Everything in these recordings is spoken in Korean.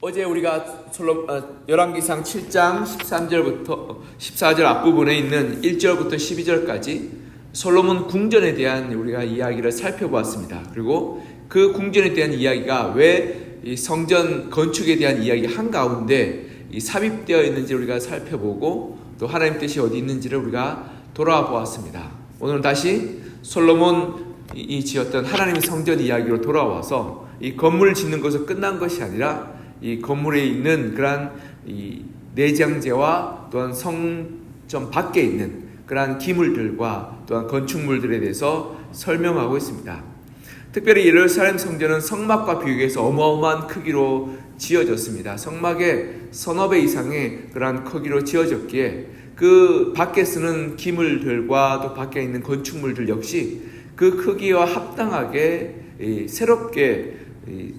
어제 우리가 열왕기상 7장 13절부터 14절 앞부분에 있는 1절부터 12절까지 솔로몬 궁전에 대한 우리가 이야기를 살펴보았습니다. 그리고 그 궁전에 대한 이야기가 왜 이 성전 건축에 대한 이야기 한가운데 삽입되어 있는지 우리가 살펴보고 또 하나님 뜻이 어디 있는지를 우리가 돌아와 보았습니다. 오늘은 다시 솔로몬이 지었던 하나님의 성전 이야기로 돌아와서 이 건물을 짓는 것은 끝난 것이 아니라 이 건물에 있는 그러한 이 내장재와 또한 성전 밖에 있는 그러한 기물들과 또한 건축물들에 대해서 설명하고 있습니다. 특별히 예루살렘 성전은 성막과 비교해서 어마어마한 크기로 지어졌습니다. 성막의 서너 배 이상의 그러한 크기로 지어졌기에 그 밖에 쓰는 기물들과 또 밖에 있는 건축물들 역시 그 크기와 합당하게 새롭게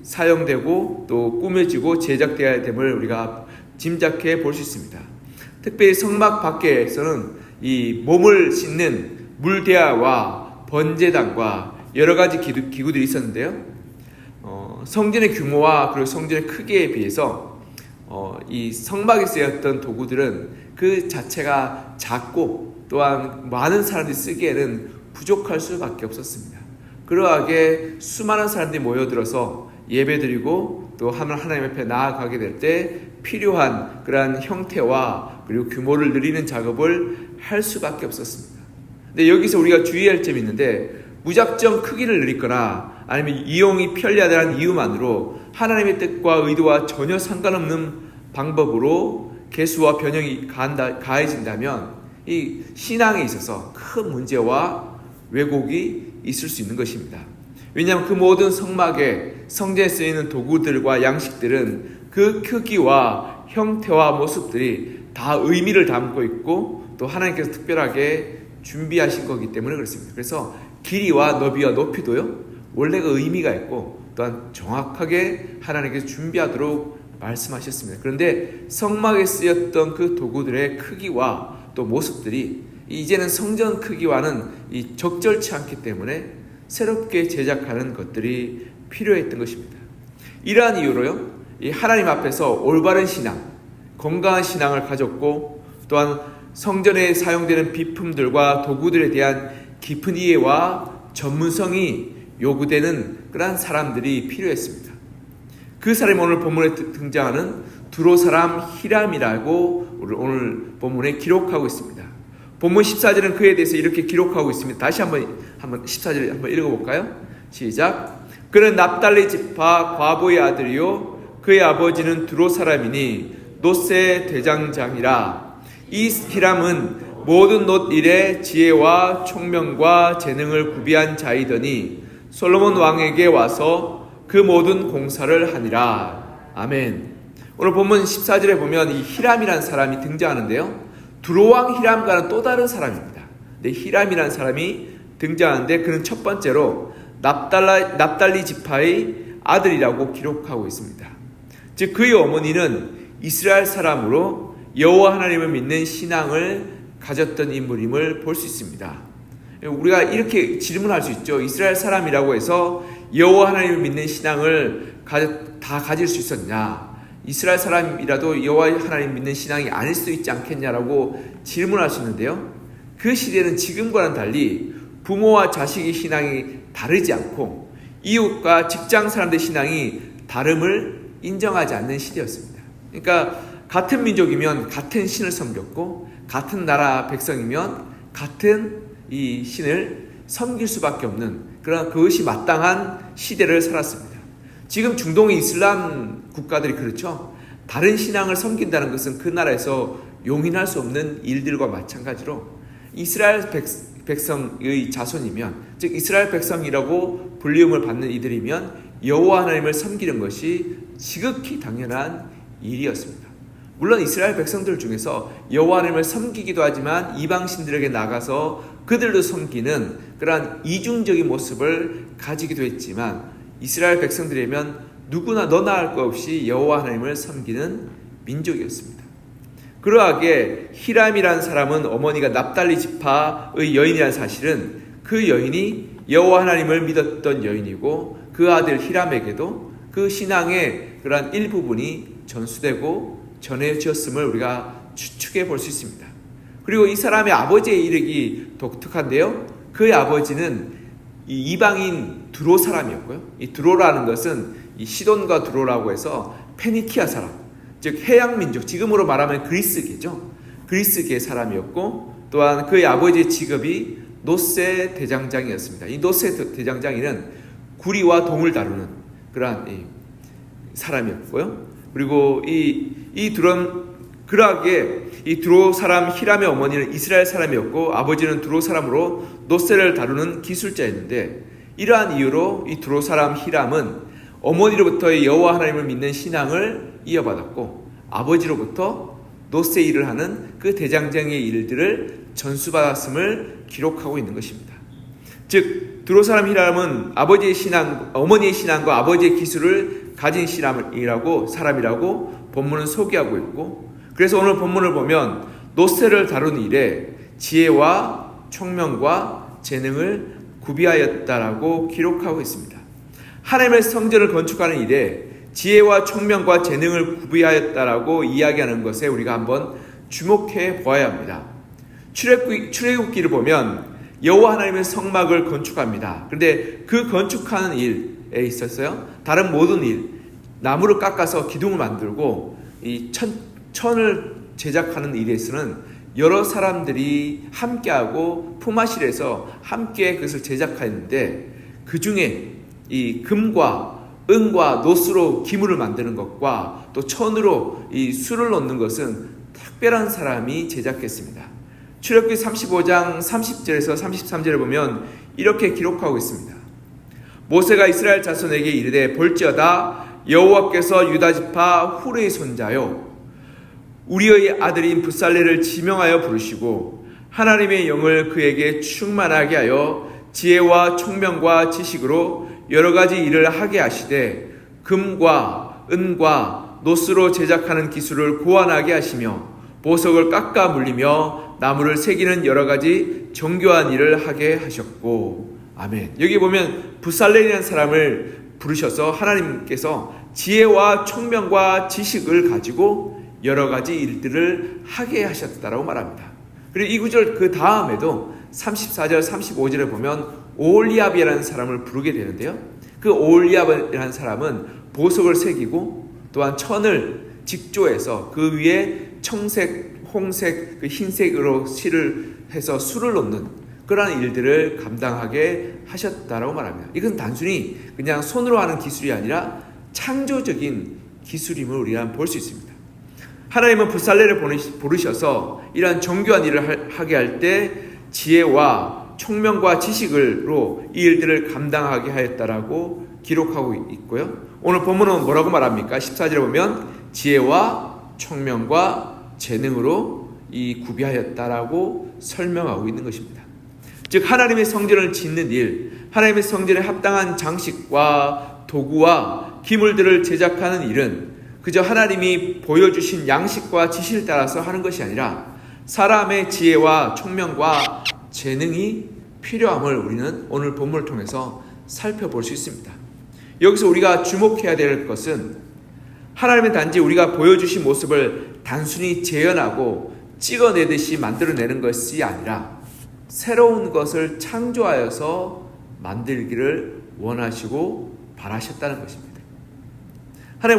사용되고 또 꾸며지고 제작되어야 됨을 우리가 짐작해 볼 수 있습니다. 특별히 성막 밖에서는 이 몸을 씻는 물대야와 번제단과 여러 가지 기구들이 있었는데요. 성전의 규모와 그리고 성전의 크기에 비해서 이 성막에 쓰였던 도구들은 그 자체가 작고 또한 많은 사람들이 쓰기에는 부족할 수밖에 없었습니다. 그러하게 수많은 사람들이 모여들어서 예배드리고 또 하나님 앞에 나아가게 될 때 필요한 그러한 형태와 그리고 규모를 늘리는 작업을 할 수밖에 없었습니다. 근데 여기서 우리가 주의할 점이 있는데 무작정 크기를 늘리거나 아니면 이용이 편리하다는 이유만으로 하나님의 뜻과 의도와 전혀 상관없는 방법으로 개수와 변형이 가해진다면 이 신앙에 있어서 큰 문제와 왜곡이 있을 수 있는 것입니다. 왜냐하면 그 모든 성막에 성전에 쓰이는 도구들과 양식들은 그 크기와 형태와 모습들이 다 의미를 담고 있고 또 하나님께서 특별하게 준비하신 거기 때문에 그렇습니다. 그래서 길이와 너비와 높이도요 원래가 의미가 있고 또한 정확하게 하나님께서 준비하도록 말씀하셨습니다. 그런데 성막에 쓰였던 그 도구들의 크기와 또 모습들이 이제는 성전 크기와는 적절치 않기 때문에 새롭게 제작하는 것들이 필요했던 것입니다. 이러한 이유로요 이 하나님 앞에서 올바른 신앙, 건강한 신앙을 가졌고 또한 성전에 사용되는 비품들과 도구들에 대한 깊은 이해와 전문성이 요구되는 그러한 사람들이 필요했습니다. 그 사람이 오늘 본문에 등장하는 두로 사람 히람이라고 오늘 본문에 기록하고 있습니다. 본문 14절은 그에 대해서 이렇게 기록하고 있습니다. 다시 한번 14절 한번 읽어볼까요? 시작. 그는 납달리 지파 과부의 아들이요 그의 아버지는 두로 사람이니 놋의 대장장이라. 이 히람은 모든 놋 일에 지혜와 총명과 재능을 구비한 자이더니 솔로몬 왕에게 와서 그 모든 공사를 하니라. 아멘. 오늘 본문 14절에 보면 이 히람이라는 사람이 등장하는데요. 두로왕 히람과는 또 다른 사람입니다. 근데 히람이라는 사람이 등장하는데 그는 첫 번째로 납달리 지파의 아들이라고 기록하고 있습니다. 즉 그의 어머니는 이스라엘 사람으로 여호와 하나님을 믿는 신앙을 가졌던 인물임을 볼 수 있습니다. 우리가 이렇게 질문할 수 있죠. 이스라엘 사람이라고 해서 여호와 하나님을 믿는 신앙을 다 가질 수 있었냐? 이스라엘 사람이라도 여호와 하나님 믿는 신앙이 아닐 수도 있지 않겠냐라고 질문할 수 있는데요. 그 시대는 지금과는 달리 부모와 자식의 신앙이 다르지 않고 이웃과 직장 사람들의 신앙이 다름을 인정하지 않는 시대였습니다. 그러니까 같은 민족이면 같은 신을 섬겼고 같은 나라 백성이면 같은 이 신을 섬길 수밖에 없는 그런 그것이 마땅한 시대를 살았습니다. 지금 중동의 이슬람 국가들이 그렇죠. 다른 신앙을 섬긴다는 것은 그 나라에서 용인할 수 없는 일들과 마찬가지로 이스라엘 백성의 자손이면 즉 이스라엘 백성이라고 불리움을 받는 이들이면 여호와 하나님을 섬기는 것이 지극히 당연한 일이었습니다. 물론 이스라엘 백성들 중에서 여호와 하나님을 섬기기도 하지만 이방신들에게 나가서 그들도 섬기는 그러한 이중적인 모습을 가지기도 했지만 이스라엘 백성들이면 누구나 너나 할 것 없이 여호와 하나님을 섬기는 민족이었습니다. 그러하게 히람이라는 사람은 어머니가 납달리 지파의 여인이라는 사실은 그 여인이 여호와 하나님을 믿었던 여인이고 그 아들 히람에게도 그 신앙의 그러한 일부분이 전수되고 전해졌음을 우리가 추측해 볼 수 있습니다. 그리고 이 사람의 아버지의 이력이 독특한데요. 그의 아버지는 이 이방인 두로 사람이었고요. 이 두로라는 것은 이 시돈과 두로라고 해서 페니키아 사람, 즉 해양 민족, 지금으로 말하면 그리스계죠. 그리스계 사람이었고, 또한 그의 아버지의 직업이 노세 대장장이었습니다. 이 노세 대장장이는 구리와 동을 다루는 그러한 사람이었고요. 그리고 그러하게 이 두로 사람 히람의 어머니는 이스라엘 사람이었고, 아버지는 두로 사람으로 노세를 다루는 기술자였는데, 이러한 이유로 이 두로 사람 히람은 어머니로부터 여호와 하나님을 믿는 신앙을 이어받았고, 아버지로부터 노세 일을 하는 그 대장장의 일들을 전수받았음을 기록하고 있는 것입니다. 즉 두로 사람 히람은 어머니의 신앙과 아버지의 기술을 가진 사람이라고 본문은 소개하고 있고, 그래서 오늘 본문을 보면 노세를 다루는 일에 지혜와 총명과 재능을 구비하였다라고 기록하고 있습니다. 하나님의 성전을 건축하는 일에 지혜와 총명과 재능을 구비하였다라고 이야기하는 것에 우리가 한번 주목해 보아야 합니다. 출애굽기를 보면 여호와 하나님의 성막을 건축합니다. 그런데 그 건축하는 일에 있었어요. 다른 모든 일, 나무를 깎아서 기둥을 만들고 이 천을 제작하는 일에서는 여러 사람들이 함께하고 품앗이를 함께 그것을 제작하였는데, 그 중에 이 금과 은과 노스로 기물을 만드는 것과 또 천으로 이 수를 놓는 것은 특별한 사람이 제작했습니다. 출애굽기 35장 30절에서 33절을 보면 이렇게 기록하고 있습니다. 모세가 이스라엘 자손에게 이르되 볼지어다 여호와께서 유다 지파 훌의 손자요 우리의 아들인 붓살레를 지명하여 부르시고 하나님의 영을 그에게 충만하게 하여 지혜와 총명과 지식으로 여러 가지 일을 하게 하시되 금과 은과 노스로 제작하는 기술을 고안하게 하시며 보석을 깎아 물리며 나무를 새기는 여러 가지 정교한 일을 하게 하셨고. 아멘. 여기 보면 붓살레라는 사람을 부르셔서 하나님께서 지혜와 총명과 지식을 가지고 여러 가지 일들을 하게 하셨다라고 말합니다. 그리고 이 구절 그 다음에도 34절 35절에 보면 오홀리압이라는 사람을 부르게 되는데요. 그 오홀리압이라는 사람은 보석을 새기고 또한 천을 직조해서 그 위에 청색, 홍색, 그 흰색으로 실을 해서 수를 놓는 그러한 일들을 감당하게 하셨다라고 말합니다. 이건 단순히 그냥 손으로 하는 기술이 아니라 창조적인 기술임을 우리가 볼 수 있습니다. 하나님은 붓살레를 부르셔서 이러한 정교한 일을 하게 할 때 지혜와 총명과 지식으로 이 일들을 감당하게 하였다라고 기록하고 있고요. 오늘 본문은 뭐라고 말합니까? 14절에 보면 지혜와 총명과 재능으로 이 구비하였다라고 설명하고 있는 것입니다. 즉 하나님의 성전을 짓는 일, 하나님의 성전에 합당한 장식과 도구와 기물들을 제작하는 일은 그저 하나님이 보여주신 양식과 지시를 따라서 하는 것이 아니라 사람의 지혜와 총명과 재능이 필요함을 우리는 오늘 본문을 통해서 살펴볼 수 있습니다. 여기서 우리가 주목해야 될 것은 하나님은 단지 우리가 보여주신 모습을 단순히 재현하고 찍어내듯이 만들어내는 것이 아니라 새로운 것을 창조하여서 만들기를 원하시고 바라셨다는 것입니다.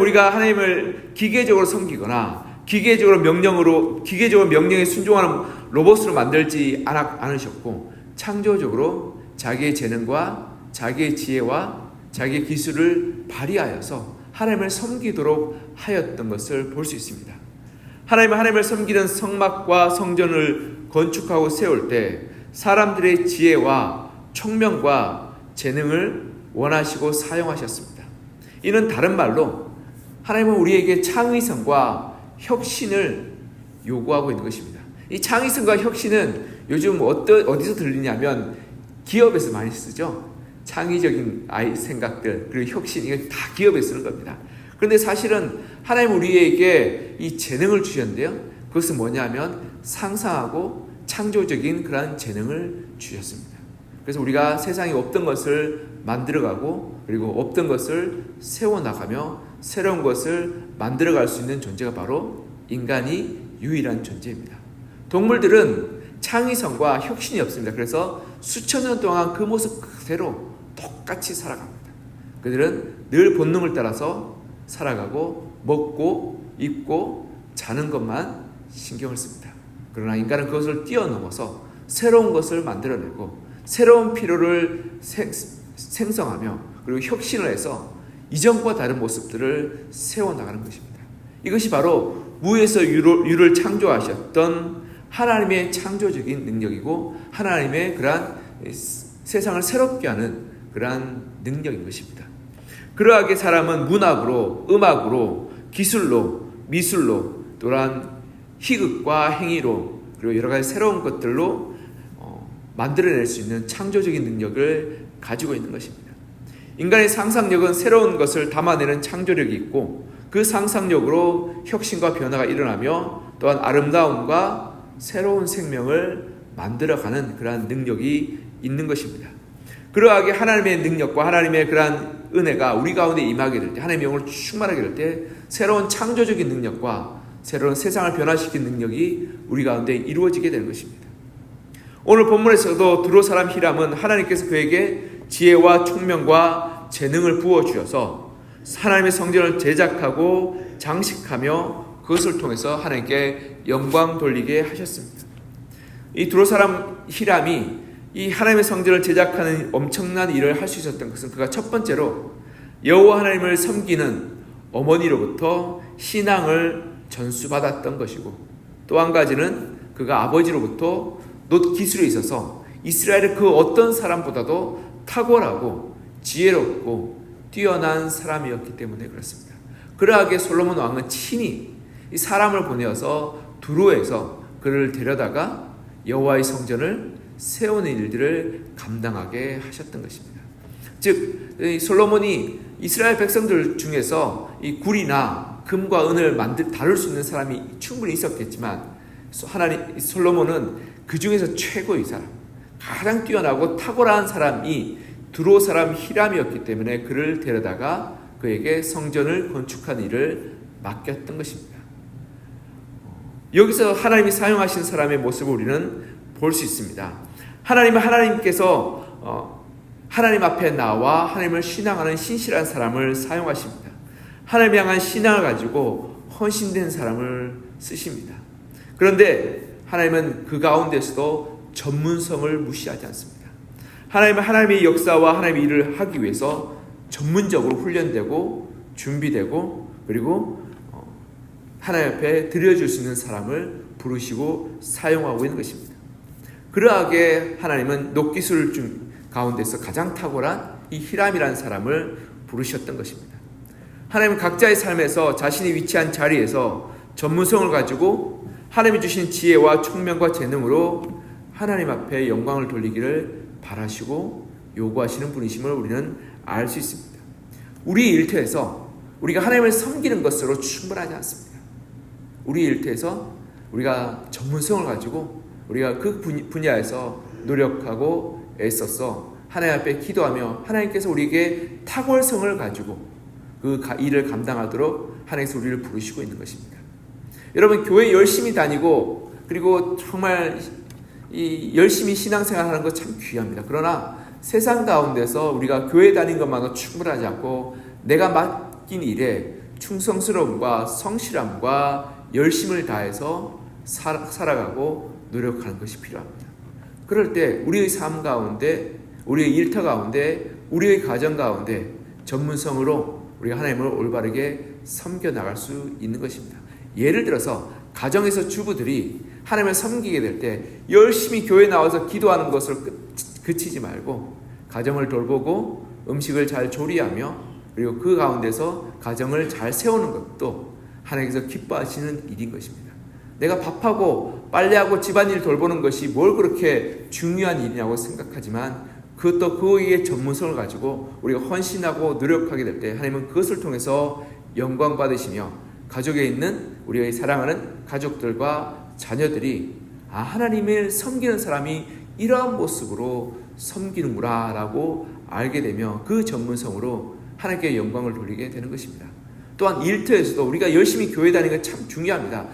우리가 하나님을 기계적으로 섬기거나 기계적으로 명령에 순종하는 로봇으로 만들지 않으셨고 창조적으로 자기의 재능과 자기의 지혜와 자기의 기술을 발휘하여서 하나님을 섬기도록 하였던 것을 볼 수 있습니다. 하나님을 섬기는 성막과 성전을 건축하고 세울 때 사람들의 지혜와 총명과 재능을 원하시고 사용하셨습니다. 이는 다른 말로 하나님은 우리에게 창의성과 혁신을 요구하고 있는 것입니다. 이 창의성과 혁신은 요즘 어디서 들리냐면 기업에서 많이 쓰죠. 창의적인 생각들 그리고 혁신, 이거 다 기업에 쓰는 겁니다. 그런데 사실은 하나님은 우리에게 이 재능을 주셨는데요. 그것은 뭐냐면 상상하고 창조적인 그러한 재능을 주셨습니다. 그래서 우리가 세상에 없던 것을 만들어가고 그리고 없던 것을 세워나가며 새로운 것을 만들어갈 수 있는 존재가 바로 인간이 유일한 존재입니다. 동물들은 창의성과 혁신이 없습니다. 그래서 수천 년 동안 그 모습 그대로 똑같이 살아갑니다. 그들은 늘 본능을 따라서 살아가고 먹고 입고 자는 것만 신경을 씁니다. 그러나 인간은 그것을 뛰어넘어서 새로운 것을 만들어내고 새로운 필요를 생성하며 그리고 혁신을 해서 이전과 다른 모습들을 세워나가는 것입니다. 이것이 바로 무에서 유를 창조하셨던 하나님의 창조적인 능력이고 하나님의 그러한 세상을 새롭게 하는 그러한 능력인 것입니다. 그러하게 사람은 문학으로, 음악으로, 기술로, 미술로, 또한 희극과 행위로 그리고 여러 가지 새로운 것들로 만들어낼 수 있는 창조적인 능력을 가지고 있는 것입니다. 인간의 상상력은 새로운 것을 담아내는 창조력이 있고 그 상상력으로 혁신과 변화가 일어나며 또한 아름다움과 새로운 생명을 만들어가는 그러한 능력이 있는 것입니다. 그러하게 하나님의 능력과 하나님의 그러한 은혜가 우리 가운데 임하게 될 때, 하나님의 영을 충만하게 될 때 새로운 창조적인 능력과 새로운 세상을 변화시키는 능력이 우리 가운데 이루어지게 되는 것입니다. 오늘 본문에서도 두로 사람 히람은 하나님께서 그에게 지혜와 총명과 재능을 부어주셔서 하나님의 성전을 제작하고 장식하며 그것을 통해서 하나님께 영광 돌리게 하셨습니다. 이 두로 사람 히람이 이 하나님의 성전을 제작하는 엄청난 일을 할 수 있었던 것은 그가 첫 번째로 여호와 하나님을 섬기는 어머니로부터 신앙을 전수받았던 것이고 또 한 가지는 그가 아버지로부터 놋 기술에 있어서 이스라엘의 그 어떤 사람보다도 탁월하고 지혜롭고 뛰어난 사람이었기 때문에 그렇습니다. 그러하게 솔로몬 왕은 친히 이 사람을 보내어서 두로에서 그를 데려다가 여호와의 성전을 세우는 일들을 감당하게 하셨던 것입니다. 즉 솔로몬이 이스라엘 백성들 중에서 이 굴이나 금과 은을 다룰 수 있는 사람이 충분히 있었겠지만 솔로몬은 그 중에서 최고의 사람, 가장 뛰어나고 탁월한 사람이 두로 사람 히람이었기 때문에 그를 데려다가 그에게 성전을 건축하는 일을 맡겼던 것입니다. 여기서 하나님이 사용하신 사람의 모습을 우리는 볼 수 있습니다. 하나님께서 하나님 앞에 나와 하나님을 신앙하는 신실한 사람을 사용하십니다. 하나님 향한 신앙을 가지고 헌신된 사람을 쓰십니다. 그런데 하나님은 그 가운데서도 전문성을 무시하지 않습니다. 하나님은 하나님의 역사와 하나님의 일을 하기 위해서 전문적으로 훈련되고 준비되고 그리고 하나님 앞에 드려줄 수 있는 사람을 부르시고 사용하고 있는 것입니다. 그러하게 하나님은 놋기술 가운데서 가장 탁월한 이 히람이라는 사람을 부르셨던 것입니다. 하나님은 각자의 삶에서 자신이 위치한 자리에서 전문성을 가지고 하나님이 주신 지혜와 총명과 재능으로 하나님 앞에 영광을 돌리기를 바라시고 요구하시는 분이심을 우리는 알 수 있습니다. 우리 일터에서 우리가 하나님을 섬기는 것으로 충분하지 않습니다. 우리 일터에서 우리가 전문성을 가지고 우리가 그 분야에서 노력하고 애써서 하나님 앞에 기도하며 하나님께서 우리에게 탁월성을 가지고 그 일을 감당하도록 하나님께서 우리를 부르시고 있는 것입니다. 여러분 교회 열심히 다니고 그리고 정말 열심히 신앙생활하는 것 참 귀합니다. 그러나 세상 가운데서 우리가 교회 다닌 것만으로 충분하지 않고 내가 맡긴 일에 충성스러움과 성실함과 열심을 다해서 살아가고 노력하는 것이 필요합니다. 그럴 때 우리의 삶 가운데 우리의 일터 가운데 우리의 가정 가운데 전문성으로 우리가 하나님을 올바르게 섬겨나갈 수 있는 것입니다. 예를 들어서 가정에서 주부들이 하나님을 섬기게 될 때 열심히 교회 나와서 기도하는 것을 그치지 말고 가정을 돌보고 음식을 잘 조리하며 그리고 그 가운데서 가정을 잘 세우는 것도 하나님께서 기뻐하시는 일인 것입니다. 내가 밥하고 빨래하고 집안일 돌보는 것이 뭘 그렇게 중요한 일이냐고 생각하지만 그것도 그의 전문성을 가지고 우리가 헌신하고 노력하게 될 때 하나님은 그것을 통해서 영광 받으시며 가족에 있는 우리의 사랑하는 가족들과 자녀들이 하나님을 섬기는 사람이 이러한 모습으로 섬기는구나 라고 알게 되며 그 전문성으로 하나님께 영광을 돌리게 되는 것입니다. 또한 일터에서도 우리가 열심히 교회 다니는 건 참 중요합니다.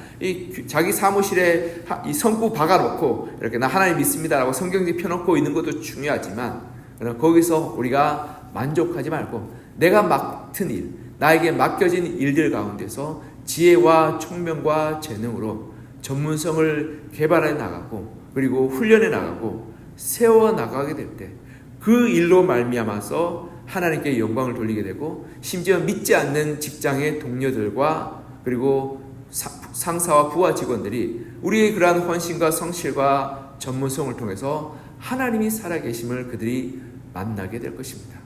자기 사무실에 이 성구 박아놓고 이렇게 나 하나님 믿습니다라고 성경지 펴놓고 있는 것도 중요하지만, 그러나 거기서 우리가 만족하지 말고 내가 맡은 일, 나에게 맡겨진 일들 가운데서 지혜와 총명과 재능으로 전문성을 개발해 나가고, 그리고 훈련해 나가고 세워 나가게 될 때 그 일로 말미암아서 하나님께 영광을 돌리게 되고, 심지어 믿지 않는 직장의 동료들과 그리고 상사와 부하 직원들이 우리의 그러한 헌신과 성실과 전문성을 통해서 하나님이 살아계심을 그들이 만나게 될 것입니다.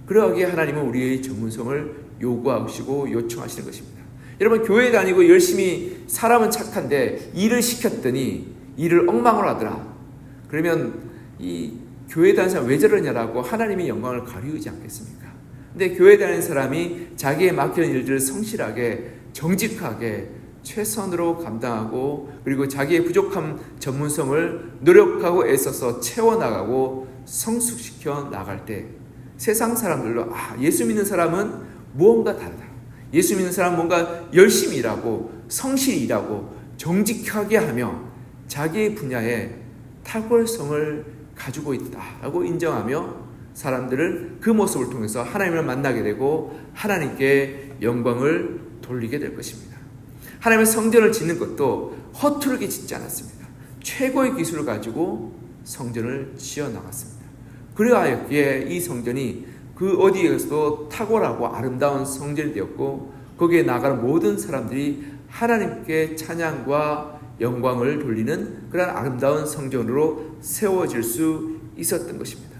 그러하기에 하나님은 우리의 전문성을 요구하시고 요청하시는 것입니다. 여러분, 교회 다니고 열심히 사람은 착한데 일을 시켰더니 일을 엉망으로 하더라. 그러면 이 교회 다니는 사람 왜 저러냐라고 하나님의 영광을 가리우지 않겠습니까? 근데 교회 다니는 사람이 자기의 맡겨진 일들을 성실하게 정직하게 최선으로 감당하고, 그리고 자기의 부족한 전문성을 노력하고 애써서 채워나가고 성숙시켜 나갈 때 세상 사람들로 예수 믿는 사람은 무언가 다르다. 예수 믿는 사람은 뭔가 열심히 일하고 성실히 일하고 정직하게 하며 자기의 분야에 탁월성을 가지고 있다라고 인정하며 사람들을 그 모습을 통해서 하나님을 만나게 되고 하나님께 영광을 돌리게 될 것입니다. 하나님의 성전을 짓는 것도 허투루게 짓지 않았습니다. 최고의 기술을 가지고 성전을 지어 나갔습니다. 그러하였기에 이 성전이 그 어디에서도 탁월하고 아름다운 성전이 되었고, 거기에 나가는 모든 사람들이 하나님께 찬양과 영광을 돌리는 그런 아름다운 성전으로 세워질 수 있었던 것입니다.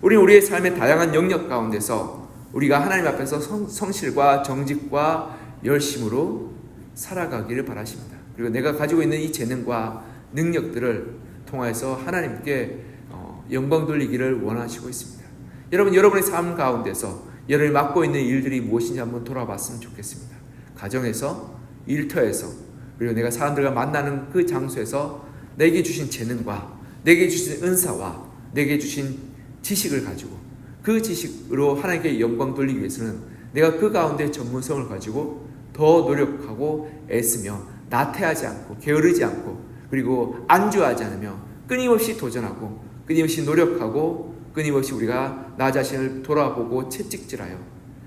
우리는 우리의 삶의 다양한 영역 가운데서 우리가 하나님 앞에서 성실과 정직과 열심으로 살아가기를 바라십니다. 그리고 내가 가지고 있는 이 재능과 능력들을 통해서 하나님께 영광 돌리기를 원하시고 있습니다. 여러분, 여러분의 삶 가운데서 여러분이 맡고 있는 일들이 무엇인지 한번 돌아봤으면 좋겠습니다. 가정에서, 일터에서, 그리고 내가 사람들과 만나는 그 장소에서 내게 주신 재능과 내게 주신 은사와 내게 주신 지식을 가지고 그 지식으로 하나님께 영광 돌리기 위해서는 내가 그 가운데 전문성을 가지고 더 노력하고 애쓰며 나태하지 않고 게으르지 않고, 그리고 안주하지 않으며 끊임없이 도전하고 끊임없이 노력하고 끊임없이 우리가 나 자신을 돌아보고 채찍질하여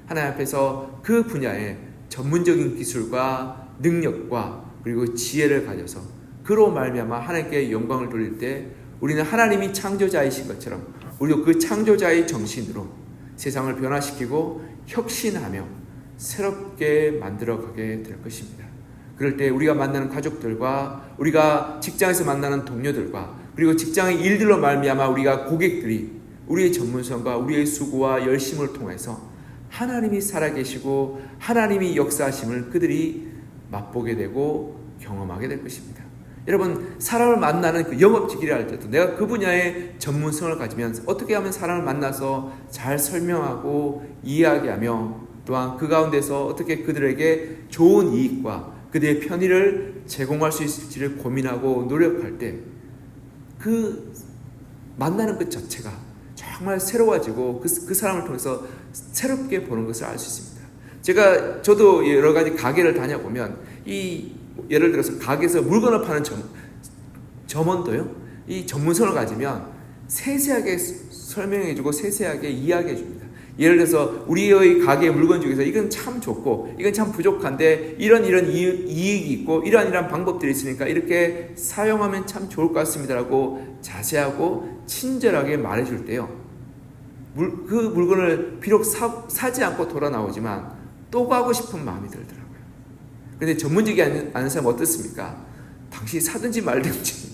하나님 앞에서 그 분야에 전문적인 기술과 능력과 그리고 지혜를 가져서 그로 말미암아 하나님께 영광을 돌릴 때 우리는 하나님이 창조자이신 것처럼 우리도 그 창조자의 정신으로 세상을 변화시키고 혁신하며 새롭게 만들어가게 될 것입니다. 그럴 때 우리가 만나는 가족들과 우리가 직장에서 만나는 동료들과 그리고 직장의 일들로 말미암아 우리가 고객들이 우리의 전문성과 우리의 수고와 열심을 통해서 하나님이 살아계시고 하나님이 역사하심을 그들이 맛보게 되고 경험하게 될 것입니다. 여러분, 사람을 만나는 그 영업직이라 할 때도 내가 그 분야의 전문성을 가지면 어떻게 하면 사람을 만나서 잘 설명하고 이야기하며 또한 그 가운데서 어떻게 그들에게 좋은 이익과 그들의 편의를 제공할 수 있을지를 고민하고 노력할 때 그 만나는 것 자체가 정말 새로워지고 그 사람을 통해서 새롭게 보는 것을 알 수 있습니다. 저도 여러 가지 가게를 다녀보면 예를 들어서 가게에서 물건을 파는 점원도요, 이 전문성을 가지면 세세하게 설명해주고 세세하게 이야기해줍니다. 예를 들어서 우리의 가게 물건 중에서 이건 참 좋고 이건 참 부족한데 이런 이익이 있고 이러한 방법들이 있으니까 이렇게 사용하면 참 좋을 것 같습니다라고 자세하고 친절하게 말해줄 때요, 그 물건을 비록 사지 않고 돌아 나오지만 또 가고 싶은 마음이 들더라고요. 그런데 전문직이 아는 사람은 어떻습니까? 당신이 사든지 말든지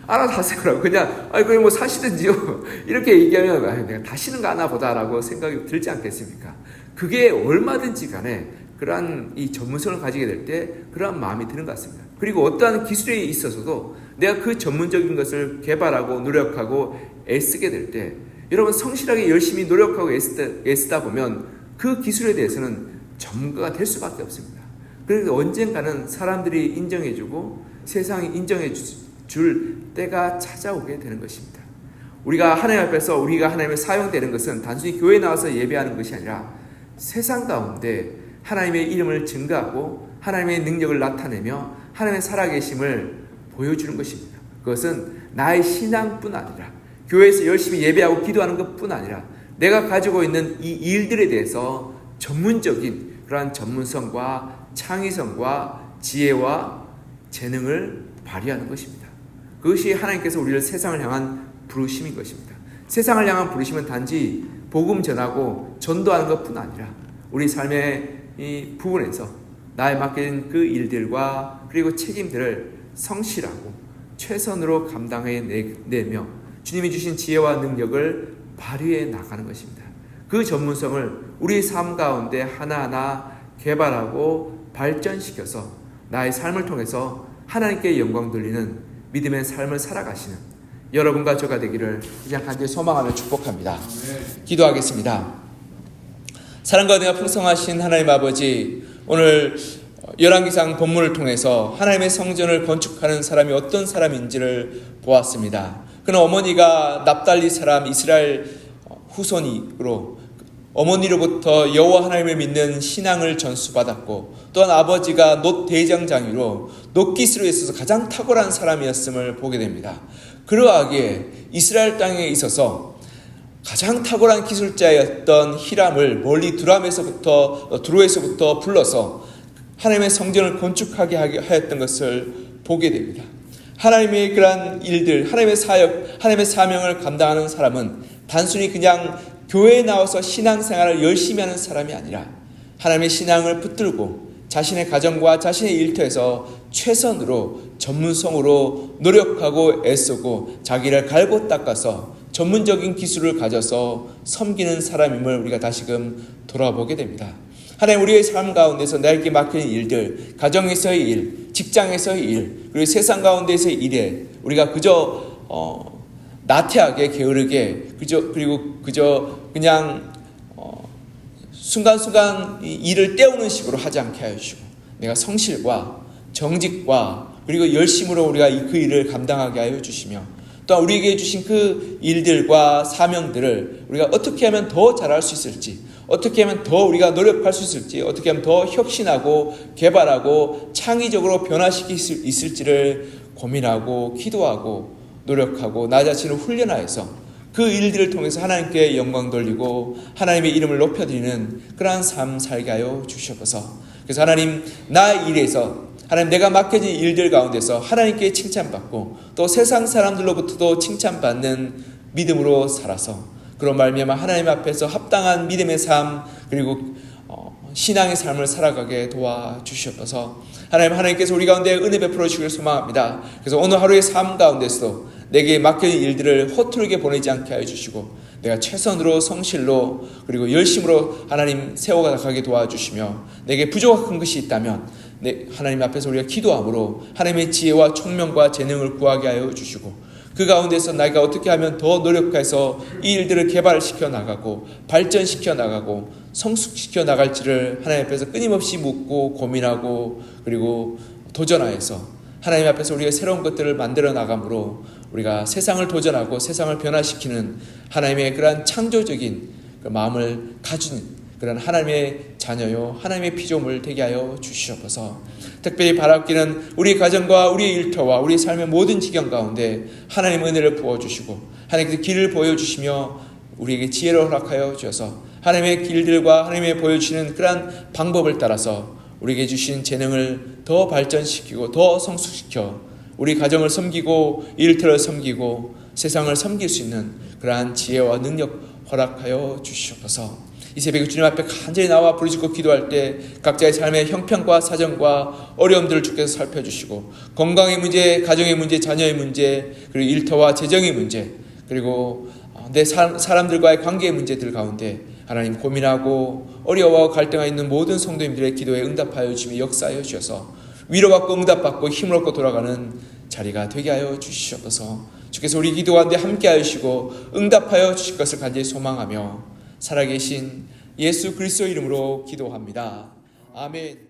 알아서 그냥 그냥 뭐 사시든지요 이렇게 얘기하면 내가 다시는 가나 보다라고 생각이 들지 않겠습니까? 그게 얼마든지 간에 그러한 이 전문성을 가지게 될 때 그러한 마음이 드는 것 같습니다. 그리고 어떠한 기술에 있어서도 내가 그 전문적인 것을 개발하고 노력하고 애쓰게 될 때 여러분, 성실하게 열심히 노력하고 애쓰다 보면 그 기술에 대해서는 전문가가 될 수밖에 없습니다. 그래서 언젠가는 사람들이 인정해주고 세상이 인정해줄 때가 찾아오게 되는 것입니다. 우리가 하나님 앞에서 우리가 하나님의 사용되는 것은 단순히 교회에 나와서 예배하는 것이 아니라 세상 가운데 하나님의 이름을 증거하고 하나님의 능력을 나타내며 하나님의 살아계심을 보여주는 것입니다. 그것은 나의 신앙뿐 아니라 교회에서 열심히 예배하고 기도하는 것뿐 아니라 내가 가지고 있는 이 일들에 대해서 전문적인 그러한 전문성과 창의성과 지혜와 재능을 발휘하는 것입니다. 그것이 하나님께서 우리를 세상을 향한 부르심인 것입니다. 세상을 향한 부르심은 단지 복음 전하고 전도하는 것뿐 아니라 우리 삶의 이 부분에서 나에 맡긴 그 일들과 그리고 책임들을 성실하고 최선으로 감당해내며 주님이 주신 지혜와 능력을 발휘해 나가는 것입니다. 그 전문성을 우리 삶 가운데 하나하나 개발하고 발전시켜서 나의 삶을 통해서 하나님께 영광 돌리는 믿음의 삶을 살아가시는 여러분과 저가 되기를 그냥 간절히 소망하며 축복합니다. 기도하겠습니다. 사랑과 은혜가 풍성하신 하나님 아버지, 오늘 열왕기상 본문을 통해서 하나님의 성전을 건축하는 사람이 어떤 사람인지를 보았습니다. 그는 어머니가 납달리 사람 이스라엘 후손이로 어머니로부터 여호와 하나님을 믿는 신앙을 전수받았고, 또한 아버지가 놋 대장장이로 놋기술에 있어서 가장 탁월한 사람이었음을 보게 됩니다. 그러하기에 이스라엘 땅에 있어서 가장 탁월한 기술자였던 히람을 멀리 두로에서부터 불러서 하나님의 성전을 건축하게 하였던 것을 보게 됩니다. 하나님의 그러한 일들, 하나님의 사역, 하나님의 사명을 감당하는 사람은 단순히 그냥 교회에 나와서 신앙생활을 열심히 하는 사람이 아니라 하나님의 신앙을 붙들고 자신의 가정과 자신의 일터에서 최선으로 전문성으로 노력하고 애쓰고 자기를 갈고 닦아서 전문적인 기술을 가져서 섬기는 사람임을 우리가 다시금 돌아보게 됩니다. 하나님, 우리의 삶 가운데서 나에게 맡기는 일들, 가정에서의 일, 직장에서의 일, 그리고 세상 가운데서의 일에 우리가 그저 나태하게 게으르게 그저 그냥 순간순간 일을 때우는 식으로 하지 않게 하여 주시고, 내가 성실과 정직과 그리고 열심으로 우리가 그 일을 감당하게 하여 주시며, 또한 우리에게 주신 그 일들과 사명들을 우리가 어떻게 하면 더 잘할 수 있을지, 어떻게 하면 더 우리가 노력할 수 있을지, 어떻게 하면 더 혁신하고 개발하고 창의적으로 변화시킬 수 있을지를 고민하고 기도하고 노력하고 나 자신을 훈련하여서 그 일들을 통해서 하나님께 영광 돌리고 하나님의 이름을 높여드리는 그러한 삶 살게 하여 주시옵소서. 그래서 하나님, 나의 일에서 하나님, 내가 맡겨진 일들 가운데서 하나님께 칭찬받고 또 세상 사람들로부터도 칭찬받는 믿음으로 살아서 그런 말미암아 하나님 앞에서 합당한 믿음의 삶 그리고 신앙의 삶을 살아가게 도와주시옵소서. 하나님께서 우리 가운데 은혜 베풀어 주시길 소망합니다. 그래서 오늘 하루의 삶 가운데서도 내게 맡겨진 일들을 허투루게 보내지 않게 하여 주시고 내가 최선으로 성실로 그리고 열심으로 하나님 세워가게 도와주시며, 내게 부족한 것이 있다면 하나님 앞에서 우리가 기도함으로 하나님의 지혜와 총명과 재능을 구하게 하여 주시고, 그 가운데서 내가 어떻게 하면 더 노력해서 이 일들을 개발시켜 나가고 발전시켜 나가고 성숙시켜 나갈지를 하나님 앞에서 끊임없이 묻고 고민하고 그리고 도전하여서 하나님 앞에서 우리가 새로운 것들을 만들어 나감으로 우리가 세상을 도전하고 세상을 변화시키는 하나님의 그러한 창조적인 그 마음을 가진 그런 하나님의 자녀요, 하나님의 피조물 되게 하여 주시옵소서. 특별히 바랍기는 우리 가정과 우리의 일터와 우리 삶의 모든 지경 가운데 하나님 은혜를 부어주시고 하나님께서 길을 보여주시며 우리에게 지혜를 허락하여 주셔서 하나님의 길들과 하나님의 보여주시는 그러한 방법을 따라서 우리에게 주신 재능을 더 발전시키고 더 성숙시켜 우리 가정을 섬기고 일터를 섬기고 세상을 섬길 수 있는 그러한 지혜와 능력 허락하여 주시옵소서. 이 새벽에 주님 앞에 간절히 나와 부르짖고 기도할 때 각자의 삶의 형편과 사정과 어려움들을 주께서 살펴주시고 건강의 문제, 가정의 문제, 자녀의 문제, 그리고 일터와 재정의 문제, 그리고 내 사람들과의 관계의 문제들 가운데 하나님 고민하고 어려워하고 갈등하고 있는 모든 성도님들의 기도에 응답하여 주시며 역사하여 주셔서 위로받고 응답받고 힘을 얻고 돌아가는 자리가 되게 하여 주시옵소서. 주께서 우리 기도 가운데 함께하여 주시고 응답하여 주실 것을 간절히 소망하며 살아계신 예수 그리스도 이름으로 기도합니다. 아멘.